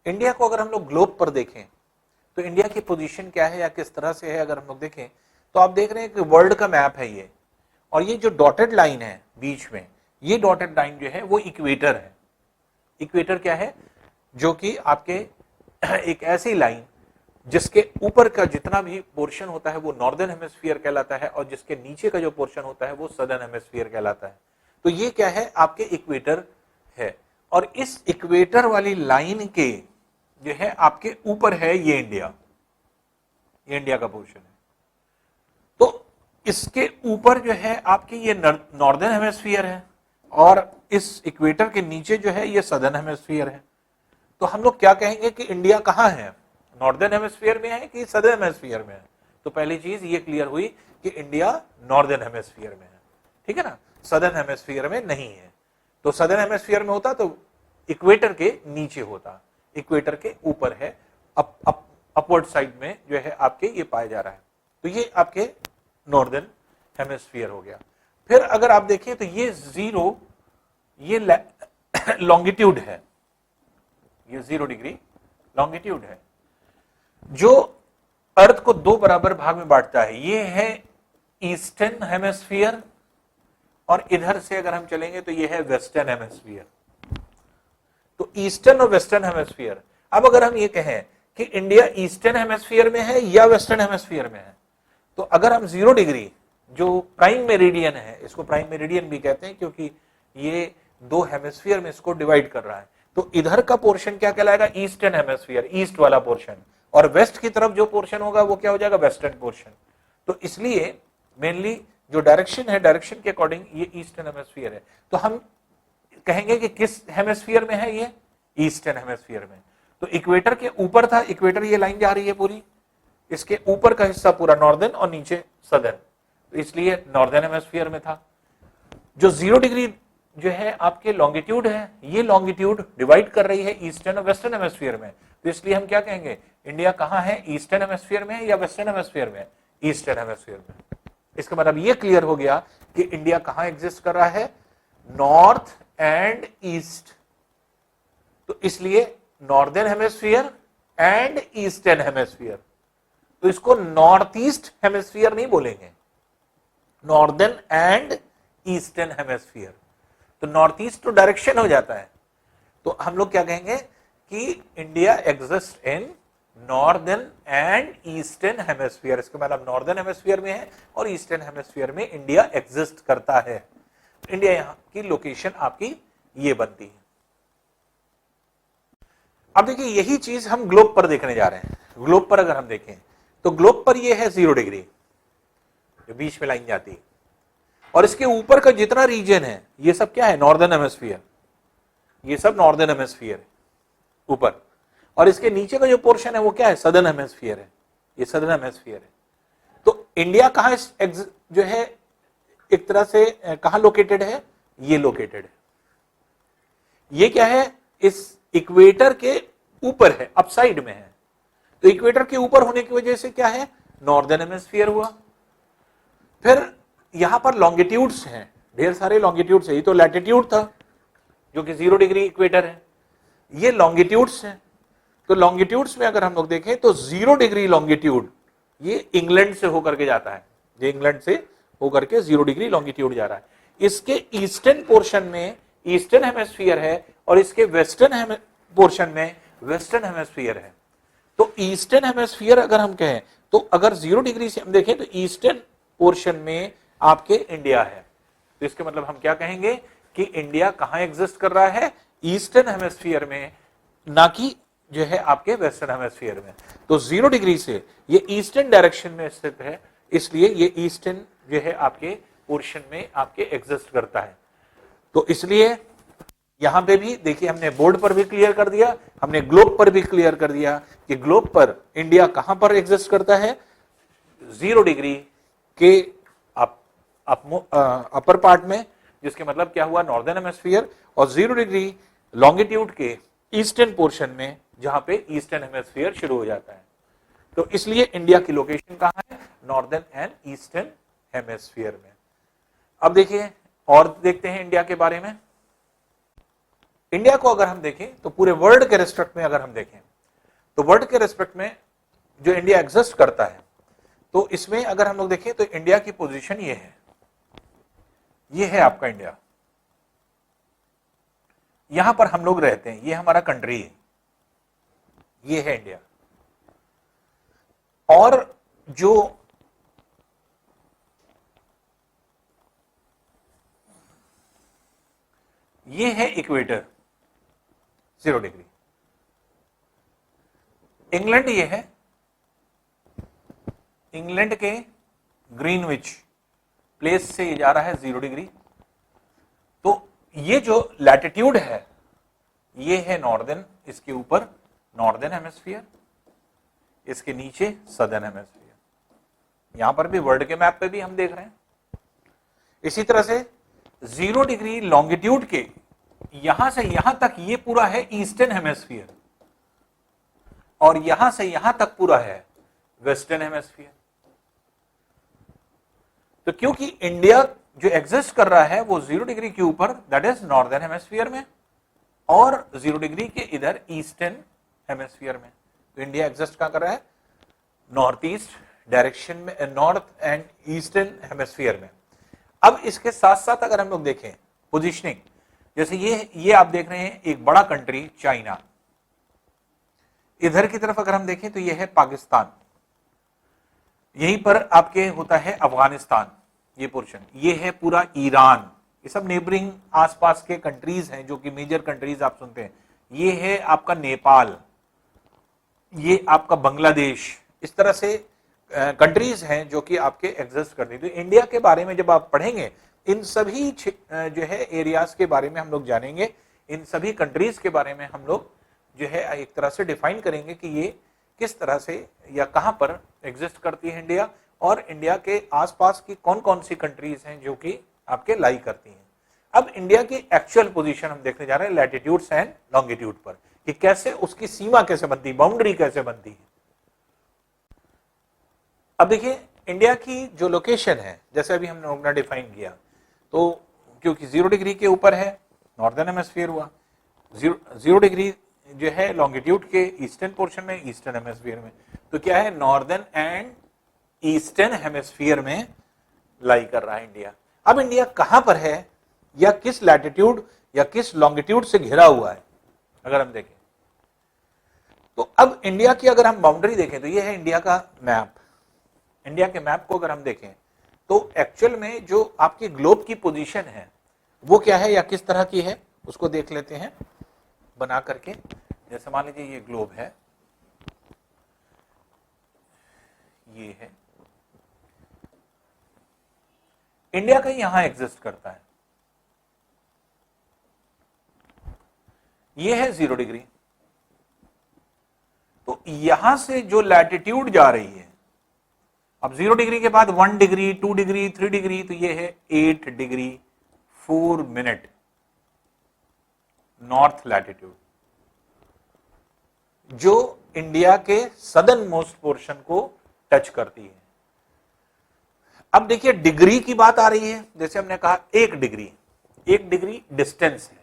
India को अगर हम लोग ग्लोब पर देखें तो इंडिया की पोजीशन क्या है या किस तरह से है, अगर हम लोग देखें तो आप देख रहे हैं कि वर्ल्ड का मैप है ये, और ये जो डॉटेड लाइन है बीच में, ये डॉटेड लाइन जो है वो इक्वेटर है। इक्वेटर क्या है? जो कि आपके एक ऐसी लाइन जिसके ऊपर का जितना भी पोर्शन होता है वो नॉर्दर्न हेमिस्फीयर कहलाता है, और जिसके नीचे का जो पोर्शन होता है वो सदर्न हेमिस्फीयर कहलाता है। तो ये क्या है? आपके इक्वेटर है, और इस इक्वेटर वाली लाइन के जो है आपके ऊपर है ये इंडिया, ये इंडिया का पोर्शन है। तो इसके ऊपर जो है आपकी ये नॉर्दर्न हेमिस्फीयर है, और इस इक्वेटर के नीचे जो है ये सदर्न हेमिस्फीयर है। तो हम लोग क्या कहेंगे कि इंडिया कहां है? नॉर्दर्न हेमिस्फीयर में है कि सदर्न हेमिस्फीयर में है? तो पहली चीज ये क्लियर हुई कि इंडिया नॉर्दर्न हेमिस्फीयर में है, ठीक है ना, सदर्न हेमिस्फीयर में नहीं है। तो सदर्न हेमिस्फीयर में होता तो इक्वेटर के नीचे होता, इक्वेटर के ऊपर है, अपवर्ड साइड में जो है आपके ये पाया जा रहा है। तो ये आपके नॉर्दर्न हेमिस्फीयर हो गया। फिर अगर आप देखें तो ये 0 ये लॉन्गिट्यूड है, ये 0 डिग्री लॉन्गिट्यूड है जो अर्थ को 2 बराबर भाग में बांटता है। ये है ईस्टर्न हेमिस्फीयर, और इधर से अगर हम चलेंगे तो ये है वेस्टर्न हेमिस्फीयर। तो ईस्टर्न और वेस्टर्न हेमिस्फीयर। अब अगर हम ये कहें कि इंडिया ईस्टर्न हेमिस्फीयर में है या वेस्टर्न हेमिस्फीयर में है, तो अगर हम 0 डिग्री जो प्राइम मेरिडियन है, इसको प्राइम मेरिडियन भी कहते हैं क्योंकि ये 2 हेमिस्फीयर में इसको डिवाइड कर रहा है, तो इधर का पोर्शन क्या कहलाएगा? ईस्टर्न हेमिस्फीयर, ईस्ट वाला पोर्शन, और वेस्ट की तरफ जो पोर्शन होगा वो क्या हो जाएगा? Western portion. तो इसलिए मेनली जो डायरेक्शन है, डायरेक्शन के अकॉर्डिंग ये ईस्टर्न हेमिस्फीयर है। तो हम कहेंगे कि किस हेमिस्फीयर में है? ये ईस्टर्न हेमिस्फीयर में। तो इक्वेटर के ऊपर था, इक्वेटर ये लाइन जा रही है पूरी, इसके ऊपर का हिस्सा पूरा नॉर्दर्न और नीचे सदर्न, तो इसलिए नॉर्दर्न हेमिस्फीयर में था। जो 0 डिग्री जो है आपके लॉन्गिट्यूड है, ये लॉन्गिट्यूड डिवाइड कर रही है ईस्टर्न और वेस्टर्न हेमिस्फीयर में। तो इसलिए हम क्या कहेंगे? इंडिया कहां है? ईस्टर्न हेमिस्फीयर में या वेस्टर्न हेमिस्फीयर में? ईस्टर्न हेमिस्फीयर में। इसका मतलब ये क्लियर हो गया कि इंडिया कहां एग्जिस्ट कर रहा है? North and east. तो इसलिए northern hemisphere and eastern hemisphere. तो इसको नॉर्थ ईस्ट हेमिस्फीयर नहीं बोलेंगे, नॉर्दर्न एंड ईस्टर्न हेमिस्फीयर। तो नॉर्थ ईस्ट तो डायरेक्शन हो जाता है, तो हम लोग क्या कहेंगे कि India exist in northern and eastern hemisphere. इसका मतलब नॉर्दर्न हेमिस्फीयर में है और ईस्टर्न हेमिस्फीयर में इंडिया एग्जिस्ट करता है। इंडिया यहां की लोकेशन आपकी ये बनती है। अब देखिए यही चीज हम ग्लोब पर देखने जा रहे हैं। ग्लोब पर अगर हम देखें तो ग्लोब पर ये है 0 डिग्री, जो बीच में लाइन जाती है, और इसके ऊपर का जितना रीजन है ये सब क्या है? Northern hemisphere. ये सब नॉर्दर्न हेमिस्फीयर है ऊपर, और इसके नीचे का जो पोर्शन है वो क्या है? सदर्न हेमिस्फीयर है, ये सदर्न हेमिस्फीयर है। तो इंडिया कहां जो है एक तरह से कहां लोकेटेड है? ये लोकेटेड है, ये क्या है? इस इक्वेटर के ऊपर है, अपसाइड में है। तो इक्वेटर के ऊपर होने की वजह से क्या है? नॉर्दर्न हेमिस्फीयर हुआ। फिर यहां पर लॉन्गिट्यूड्स हैं, ढेर सारे लॉन्गिट्यूड्स है। ये तो लैटिट्यूड था जो कि 0 डिग्री इक्वेटर है, ये लॉन्गिट्यूड्स हैं। तो लॉन्गिट्यूड्स में अगर हम लोग देखें तो 0 डिग्री लॉन्गिट्यूड ये इंग्लैंड से होकर के जाता है, ये इंग्लैंड से होकर के 0 डिग्री लॉन्गिट्यूड जा रहा है। इसके ईस्टर्न पोर्शन में ईस्टर्न हेमिस्फीयर है, और इसके वेस्टर्न पोर्शन में वेस्टर्न हेमिस्फीयर है। तो ईस्टर्न हेमिस्फीयर अगर हम कहें तो अगर 0 डिग्री से हम देखें तो ईस्टर्न पोर्शन में आपके इंडिया है। तो इसके मतलब हम क्या कहेंगे कि इंडिया कहां एग्जिस्ट कर रहा है? ईस्टर्न हेमिस्फीयर में, ना कि जो है आपके वेस्टर्न हेमिस्फीयर में। तो 0 डिग्री से ये ईस्टर्न डायरेक्शन में स्थित है, इसलिए ये ईस्टर्न जो है आपके पोर्शन में आपके एग्जिस्ट करता है। तो इसलिए यहां पे भी देखिए हमने बोर्ड पर भी क्लियर कर दिया, हमने ग्लोब पर भी क्लियर कर दिया कि ग्लोब पर इंडिया कहां पर एग्जिस्ट करता है? 0 डिग्री के अपर पार्ट में, जिसके मतलब क्या हुआ? नॉर्दर्न हेमिस्फीयर, और 0 डिग्री लॉन्गिट्यूड के ईस्टर्न पोर्शन में, जहां पे ईस्टर्न हेमिस्फीयर शुरू हो जाता है। तो इसलिए इंडिया की लोकेशन कहां है? नॉर्दर्न एंड ईस्टर्न हेमिस्फीयर में। अब देखिए और देखते हैं इंडिया के बारे में। इंडिया को अगर हम देखें तो पूरे वर्ल्ड के रेस्पेक्ट में अगर हम देखें तो वर्ल्ड के रेस्पेक्ट में जो इंडिया एग्जिस्ट करता है, तो इसमें अगर हम लोग देखें तो इंडिया की पोजीशन ये है आपका इंडिया, यहां पर हम लोग रहते हैं, ये हमारा कंट्री है, ये है इंडिया। और जो ये है इक्वेटर 0 डिग्री, इंग्लैंड ये है, इंग्लैंड के ग्रीनविच प्लेस से ये जा रहा है 0 डिग्री। तो ये जो लैटिट्यूड है ये है नॉर्दर्न, इसके ऊपर नॉर्दर्न हेमिस्फीयर, इसके नीचे सदर्न हेमिस्फीयर। यहां पर भी वर्ल्ड के मैप पे भी हम देख रहे हैं। इसी तरह से 0 डिग्री लॉन्गिट्यूड के यहां से यहां तक ये पूरा है ईस्टर्न हेमिस्फीयर, और यहां से यहां तक पूरा है वेस्टर्न हेमिस्फीयर। तो क्योंकि इंडिया जो एग्जिस्ट कर रहा है वो 0 डिग्री के ऊपर, दैट इज नॉर्दर्न हेमिस्फीयर में, और 0 डिग्री के इधर ईस्टर्न हेमिस्फीयर में। तो इंडिया एग्जिस्ट कहां कर रहा है? नॉर्थ ईस्ट डायरेक्शन में, नॉर्थ एंड ईस्टर्न हेमिस्फीयर में। अब इसके साथ साथ अगर हम लोग देखें पोजीशनिंग, जैसे ये आप देख रहे हैं एक बड़ा कंट्री चाइना, इधर की तरफ अगर हम देखें तो ये है पाकिस्तान, यहीं पर आपके होता है अफगानिस्तान, ये पोर्शन, ये है पूरा ईरान, ये सब नेबरिंग आसपास के कंट्रीज हैं जो कि मेजर कंट्रीज आप सुनते हैं। ये है आपका नेपाल, ये आपका बांग्लादेश, इस तरह से कंट्रीज हैं जो कि आपके एग्जिस्ट करती है। तो इंडिया के बारे में जब आप पढ़ेंगे, इन सभी जो है एरियाज के बारे में हम लोग जानेंगे, इन सभी कंट्रीज के बारे में हम लोग जो है एक तरह से डिफाइन करेंगे कि ये किस तरह से या कहां पर एग्जिस्ट करती है इंडिया, और इंडिया के आसपास की कौन कौन सी कंट्रीज हैं जो कि आपके लाई करती हैं। अब इंडिया की एक्चुअल पोजीशन हम देखने जा रहे हैं लैटिट्यूड्स एंड लॉन्गिट्यूड पर, कि कैसे उसकी सीमा कैसे बनती है, बाउंड्री कैसे बनती है। अब देखिए इंडिया की जो लोकेशन है, जैसे अभी हमने लोगों ने डिफाइन किया, तो क्योंकि 0 डिग्री के ऊपर है, नॉर्दर्न हेमिस्फीयर हुआ, 0 डिग्री जो है लॉन्गिट्यूड के ईस्टर्न पोर्शन में, ईस्टर्न हेमिस्फीयर में, तो क्या है नॉर्दर्न एंड ईस्टर्न हेमिस्फीयर में लाई कर रहा है इंडिया। अब इंडिया कहां पर है या किस लैटिट्यूड या किस लॉन्गिट्यूड से घिरा हुआ है अगर हम देखें, तो अब इंडिया की अगर हम बाउंड्री देखें तो ये है इंडिया का मैप। इंडिया के मैप को अगर हम देखें तो एक्चुअल में जो आपकी ग्लोब की पोजीशन है वो क्या है या किस तरह की है, उसको देख लेते हैं बना करके। जैसे मान लीजिए ये ग्लोब है, ये है इंडिया का, यहां एग्जिस्ट करता है, ये है 0 डिग्री। तो यहां से जो लैटिट्यूड जा रही है, अब 0 डिग्री के बाद 1 डिग्री, 2 डिग्री, 3 डिग्री, तो ये है 8 डिग्री 4 मिनट नॉर्थ लैटिट्यूड, जो इंडिया के सदर्न मोस्ट पोर्शन को टच करती है। अब देखिए डिग्री की बात आ रही है, जैसे हमने कहा 1 डिग्री डिस्टेंस है।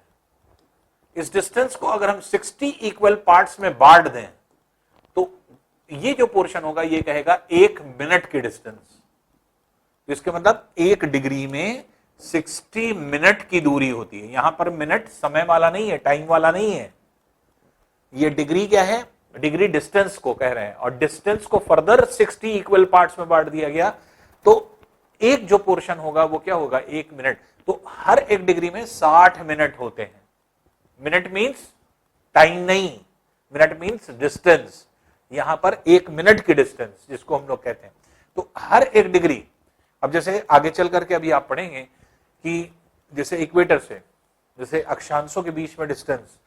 इस डिस्टेंस को अगर हम 60 इक्वल पार्ट्स में बांट दें तो ये जो पोर्शन होगा ये कहेगा 1 मिनट की डिस्टेंस। तो इसके मतलब 1 डिग्री में 60 मिनट की दूरी होती है। यहां पर मिनट समय वाला नहीं है, टाइम वाला नहीं है, ये डिग्री क्या है, डिग्री डिस्टेंस को कह रहे हैं, और डिस्टेंस को फर्दर 60 इक्वल पार्ट्स में बांट दिया गया तो एक जो पोर्शन होगा वो क्या होगा, 1 मिनट। तो हर 1 डिग्री में 60 मिनट होते हैं। मिनट मींस टाइम नहीं, मिनट मींस डिस्टेंस। यहां पर 1 मिनट की डिस्टेंस जिसको हम लोग कहते हैं, तो हर 1 डिग्री, अब जैसे आगे चल करके अभी आप पढ़ेंगे कि जैसे इक्वेटर से, जैसे अक्षांशों के बीच में डिस्टेंस,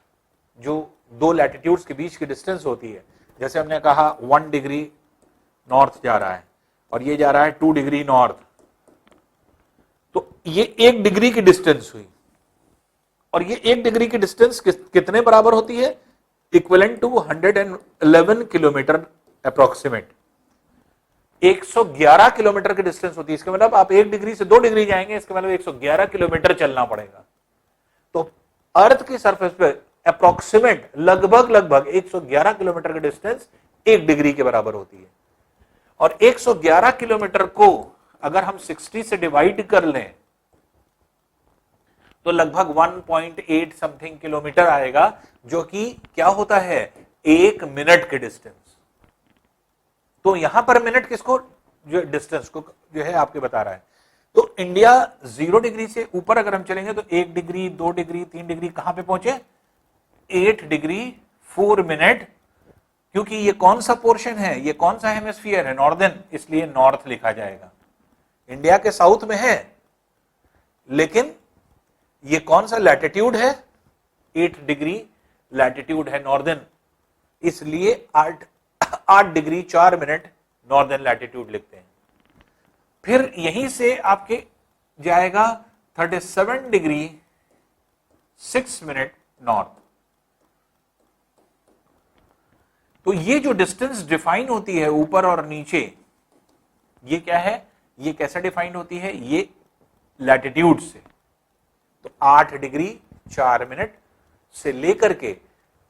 जो 2 लैटिट्यूड्स के बीच की डिस्टेंस होती है, जैसे हमने कहा 1 डिग्री नॉर्थ जा रहा है और ये जा रहा है 2 डिग्री नॉर्थ, तो ये 1 डिग्री की डिस्टेंस हुई, और ये 1 डिग्री की डिस्टेंस कितने बराबर होती है, equivalent to 111 kilometre approximate, 111 kilometre की डिस्टेंस होती है। इसका मतलब आप 1 डिग्री से 2 डिग्री जाएंगे, इसका मतलब 111 किलोमीटर चलना पड़ेगा। तो अर्थ की सरफेस पे अप्रोक्सीमेट लगभग लगभग 111 किलोमीटर की डिस्टेंस 1 डिग्री के बराबर होती है। और 111 किलोमीटर को अगर हम 60 से डिवाइड कर लें तो लगभग 1.8 समथिंग किलोमीटर आएगा, जो कि क्या होता है, 1 मिनट के डिस्टेंस। तो यहां पर मिनट किसको, जो डिस्टेंस को जो है आपके बता रहा है। तो इंडिया 0 डिग्री से ऊपर अगर हम चलेंगे तो 1 डिग्री, 2 डिग्री, 3 डिग्री, कहां पे पहुंचे, 8 डिग्री 4 मिनट। क्योंकि ये कौन सा पोर्शन है, ये कौन सा हेमिस्फीयर है, नॉर्दर्न, इसलिए नॉर्थ लिखा जाएगा। इंडिया के साउथ में है, लेकिन ये कौन सा लैटिट्यूड है, 8 डिग्री लैटिट्यूड है नॉर्दर्न, इसलिए 8 डिग्री 4 मिनट नॉर्दर्न लैटिट्यूड लिखते हैं। फिर यहीं से आपके जाएगा 37 डिग्री 6 मिनट नॉर्थ। तो ये जो डिस्टेंस डिफाइन होती है ऊपर और नीचे, ये क्या है, ये कैसे डिफाइन होती है, ये लैटिट्यूड से। तो 8 डिग्री 4 मिनट से लेकर के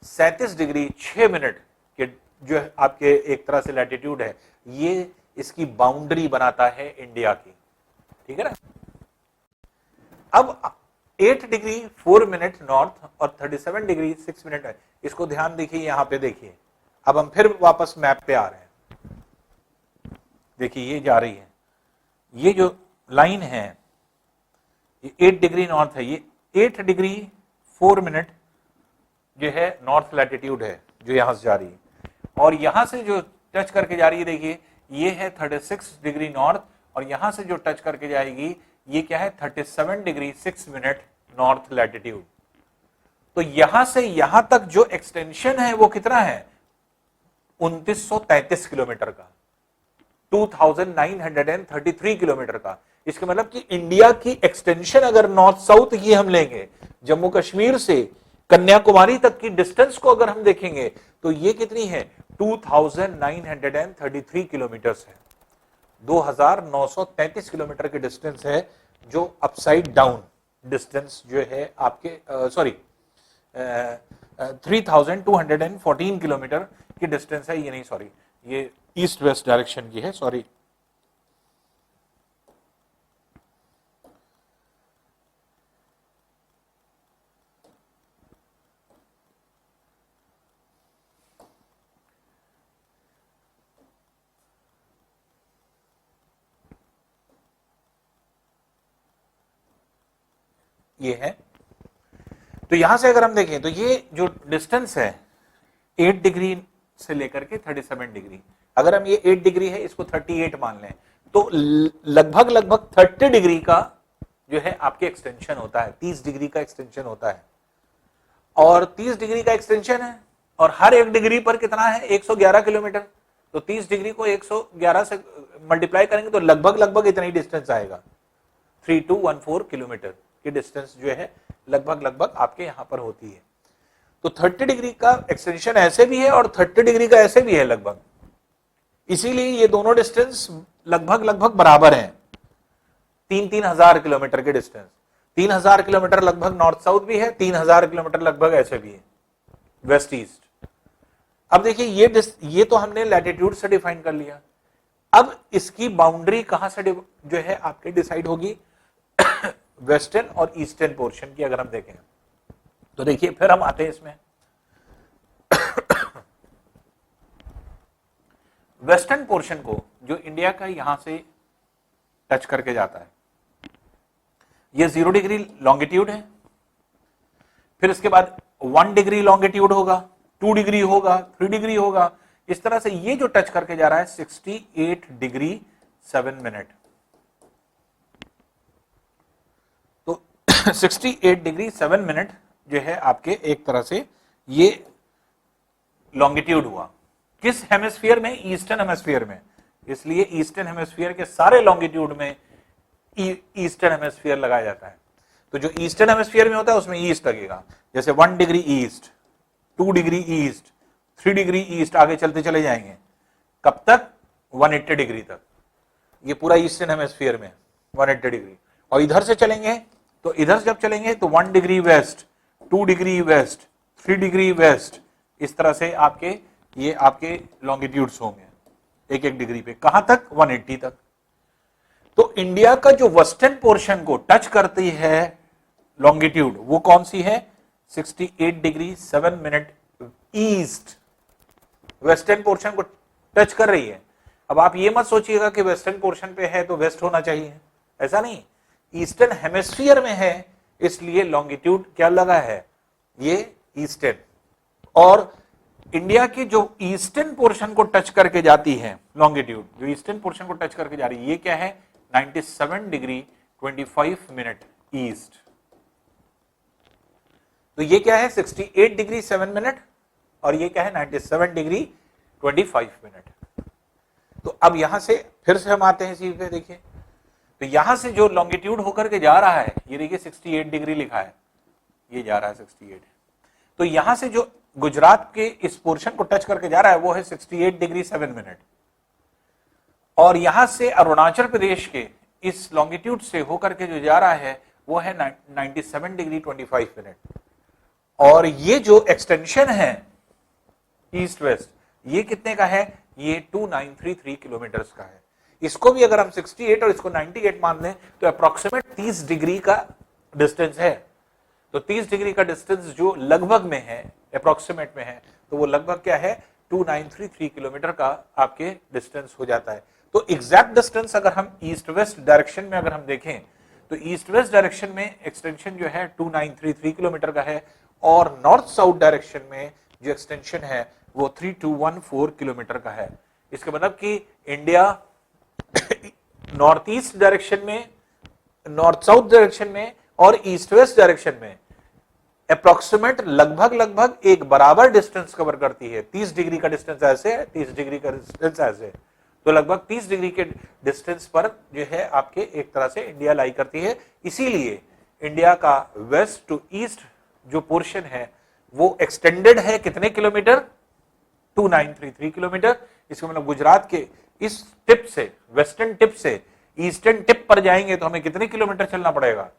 37 डिग्री 6 मिनट के जो आपके एक तरह से लैटिट्यूड है, ये इसकी बाउंड्री बनाता है इंडिया की, ठीक है ना। अब 8 डिग्री 4 मिनट नॉर्थ और 37 डिग्री 6 मिनट है, इसको ध्यान देखिए, यहां पे देखिए। अब हम फिर वापस मैप पे आ रहे हैं, देखिए ये जा रही है, ये जो लाइन है ये 8 डिग्री नॉर्थ है, ये 8 डिग्री 4 मिनट जो है नॉर्थ लैटिट्यूड है जो यहां से जा रही है, और यहां से जो टच करके जा रही है, देखिए ये है 36 डिग्री नॉर्थ, और यहां से जो टच करके जाएगी ये क्या है, 37 डिग्री 6 मिनट नॉर्थ लैटिट्यूड। तो यहां से यहां तक जो एक्सटेंशन है वो कितना है, 2933 किलोमीटर का, 2933 किलोमीटर का। इसका मतलब कि इंडिया की एक्सटेंशन अगर नॉर्थ साउथ की हम लेंगे, जम्मू कश्मीर से कन्याकुमारी तक की डिस्टेंस को अगर हम देखेंगे तो ये कितनी है, 2933 किलोमीटर है, 2933 किलोमीटर की डिस्टेंस है, जो अपसाइड डाउन डिस्टेंस जो है आपके 3214 किलोमीटर की डिस्टेंस है, ये नहीं सॉरी, ये ईस्ट वेस्ट डायरेक्शन की है, सॉरी। ये है, तो यहां से अगर हम देखें तो ये जो डिस्टेंस है 8 डिग्री से लेकर के 37 डिग्री, अगर हम ये 8 डिग्री है इसको 38 मान लें तो लगभग लगभग 30 डिग्री का जो है आपके एक्सटेंशन होता है, 30 डिग्री का एक्सटेंशन होता है, और 30 डिग्री का एक्सटेंशन है, और हर 1 डिग्री पर कितना है, 111 किलोमीटर। तो 30 डिग्री को 111 से मल्टीप्लाई करेंगे तो लगभग लगभग इतना ही डिस्टेंस आएगा, 3214 किलोमीटर की डिस्टेंस जो है लगभग लगभग आपके यहां पर होती है। तो 30 डिग्री का एक्सटेंशन ऐसे भी है और 30 डिग्री का ऐसे भी है लगभग, इसीलिए ये दोनों डिस्टेंस लगभग लगभग बराबर हैं, 3,000 किलोमीटर के डिस्टेंस, 3,000 किलोमीटर लगभग नॉर्थ साउथ भी है, 3,000 किलोमीटर लगभग ऐसे भी है वेस्ट ईस्ट। अब देखिए ये तो हमने लैटिट्यूड से डिफाइन कर लिया, अब इसकी बाउंड्री कहां से जो है आपके डिसाइड होगी, वेस्टर्न और ईस्टर्न पोर्शन की अगर हम देखें तो देखिए फिर हम आते हैं इसमें वेस्टर्न पोर्शन को, जो इंडिया का यहां से टच करके जाता है, ये 0 डिग्री लॉन्गिट्यूड है, फिर इसके बाद 1 डिग्री लॉन्गिट्यूड होगा, 2 डिग्री होगा, 3 डिग्री होगा, इस तरह से ये जो टच करके जा रहा है 68 डिग्री 7 मिनट। तो 68 डिग्री 7 मिनट जो है आपके एक तरह से ये लॉन्गिट्यूड हुआ, किस हेमिस्फीयर में, ईस्टर्न हेमिस्फीयर में, इसलिए ईस्टर्न हेमिस्फीयर के सारे लॉन्गिट्यूड में ईस्टर्न हेमिस्फीयर लगाया जाता है। तो जो ईस्टर्न हेमिस्फीयर में होता है उसमें ईस्ट लगेगा, जैसे 1 degree east, 2 degree east, 3 degree east, आगे चलते चले जाएंगे, कब तक, 180 डिग्री तक, ये पूरा ईस्टर्न हेमिस्फीयर में 180 डिग्री। और इधर से चलेंगे तो इधर जब चलेंगे तो 1 degree west, 2 degree west, 3 degree west, इस तरह से आपके ये आपके लॉन्गिट्यूड्स होंगे एक एक डिग्री पे, कहां तक? 180 तक। तो इंडिया का जो वेस्टर्न पोर्शन को टच करती है लॉन्गिट्यूड, वो कौन सी है? 68 degree 7 minute east, western portion को टच कर रही है। अब आप ये मत सोचिएगा कि वेस्टर्न पोर्शन पे है तो वेस्ट होना चाहिए, ऐसा नहीं, ईस्टर्न हेमिस्फीयर में है, इसलिए लॉन्गिट्यूड क्या लगा है? ये ईस्टर्न। और इंडिया की जो ईस्टर्न पोर्शन को टच करके जाती है लॉन्गिट्यूड, जो ईस्टर्न पोर्शन को टच करके जा रही है, ये क्या है? 97 डिग्री 25 मिनट ईस्ट। तो ये क्या है? 68 डिग्री 7 मिनट, और ये क्या है? 97 डिग्री 25 मिनट। तो अब यहां से फिर से हम आते हैं इसी पे, देखिए, तो यहां से जो लॉन्गिट्यूड होकर के जा रहा है, ये देखिए 68 डिग्री लिखा है, ये जा रहा है 68। तो यहां से जो गुजरात के इस पोर्शन को टच करके जा रहा है वो है 68 डिग्री 7 मिनट, और यहां से अरुणाचल प्रदेश के इस लॉन्गिट्यूड से होकर के जो जा रहा है वो है 97 डिग्री 25 मिनट। और ये जो एक्सटेंशन है ईस्ट वेस्ट, ये कितने का है? ये 2933 किलोमीटर का है। इसको भी अगर हम 68 और इसको 98 मान लें तो अप्रोक्सीमेट 30 डिग्री का डिस्टेंस है। तो 30 डिग्री का डिस्टेंस जो लगभग में है, अप्रोक्सीमेट में है, तो वो लगभग क्या है? 2933 किलोमीटर का आपके डिस्टेंस हो जाता है। तो एग्जैक्ट डिस्टेंस अगर हम ईस्ट वेस्ट डायरेक्शन में अगर हम देखें तो ईस्ट वेस्ट डायरेक्शन में एक्सटेंशन जो है 2933 किलोमीटर का है, और नॉर्थ साउथ डायरेक्शन में जो एक्सटेंशन है वो 3214 किलोमीटर का है। इसका मतलब कि इंडिया नॉर्थ ईस्ट डायरेक्शन में, नॉर्थ साउथ डायरेक्शन में और ईस्ट वेस्ट डायरेक्शन में अप्रोक्सीमेट लगभग एक बराबर डिस्टेंस कवर करती है। 30 डिग्री का डिस्टेंस ऐसे है, 30 डिग्री का डिस्टेंस ऐसे है, तो लगभग 30 डिग्री के डिस्टेंस पर जो है आपके एक तरह से इंडिया लाई करती है। इसीलिए इंडिया का वेस्ट टू ईस्ट जो पोर्शन है वो एक्सटेंडेड है कितने किलोमीटर? 2933 किलोमीटर। इसका मतलब गुजरात के इस टिप से, वेस्टर्न टिप से ईस्टर्न टिप पर जाएंगे तो हमें कितने किलोमीटर चलना पड़ेगा?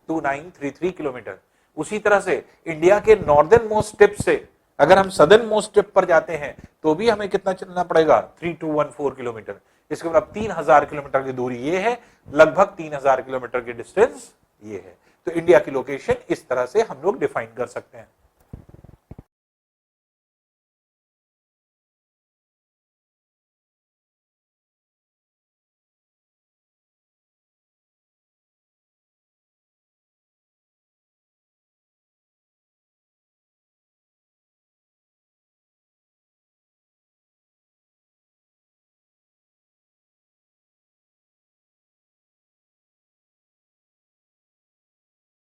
2933 किलोमीटर। उसी तरह से इंडिया के नॉर्दर्न मोस्ट टिप से अगर हम सदर्न मोस्ट टिप पर जाते हैं तो भी हमें कितना चलना पड़ेगा? 3214 किलोमीटर। इसके मतलब 3000 किलोमीटर की दूरी ये है, लगभग 3000 किलोमीटर की डिस्टेंस ये है। तो इंडिया की लोकेशन इस तरह से हम लोग डिफाइन कर सकते हैं।